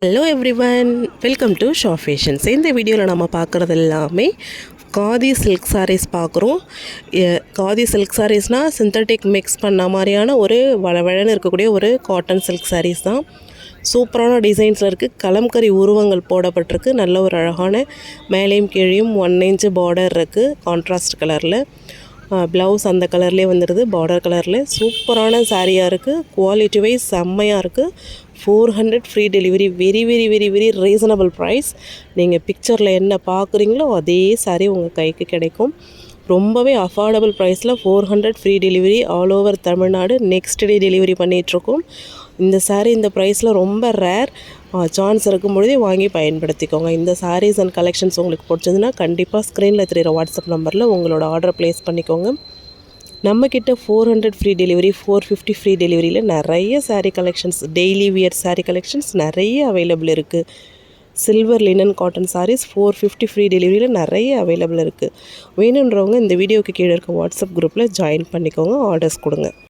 Hello everyone, welcome to Shah fashions. இந்த வீடியோவில் நம்ம பார்க்குறது எல்லாமே காதி சில்க் சாரீஸ் பார்க்குறோம். காதி சில்க் சாரீஸ்னால் சிந்தட்டிக் மிக்ஸ் பண்ண மாதிரியான ஒரு வளவழன்னு இருக்கக்கூடிய ஒரு காட்டன் சில்க் சாரீஸ் தான். சூப்பரான டிசைன்ஸில் இருக்குது. கலம்கரி உருவங்கள் போடப்பட்டிருக்கு. நல்ல ஒரு அழகான மேலேயும் கீழேயும் 1 இன்ச் பார்டர் இருக்குது கான்ட்ராஸ்ட் கலரில். ப்ளவுஸ் அந்த கலர்லேயே வந்துடுது, பார்டர் கலரில். சூப்பரான சாரியாக இருக்குது. குவாலிட்டி வைஸ் செம்மையாக இருக்குது. 400 free delivery. Very very very very reasonable price. நீங்கள் பிக்சரில் என்ன பார்க்குறீங்களோ அதே சாரி உங்கள் கைக்கு கிடைக்கும். ரொம்பவே அஃபோர்டபுள் ப்ரைஸில் 400 free delivery all over Tamil Nadu. Next day delivery பண்ணிகிட்ருக்கோம். இந்த சாரீ இந்த ப்ரைஸில் ரொம்ப ரேர். சான்ஸ் இருக்கும்பொழுதே வாங்கி பயன்படுத்திக்கோங்க. இந்த சாரீஸ் அண்ட் கலெக்ஷன்ஸ் உங்களுக்கு பிடிச்சதுன்னா கண்டிப்பாக ஸ்க்ரீனில் தெரிகிற வாட்ஸ்அப் நம்பரில் உங்களோட ஆர்டர் ப்ளேஸ் பண்ணிக்கோங்க. நம்மக்கிட்ட 400 ஃப்ரீ டெலிவரி, 450 ஃப்ரீ டெலிவரியில் நிறைய sari collections, daily wear sari collections நிறைய அவைலபிள் இருக்குது. Silver linen cotton saris 450 free டெலிவரியில் நிறைய அவைலபிள் இருக்குது. வேணுன்றவங்க இந்த வீடியோக்கு கீழே இருக்க வாட்ஸ்அப் குரூப்பில் ஜாயின் பண்ணிக்கோங்க, ஆர்டர்ஸ் கொடுங்க.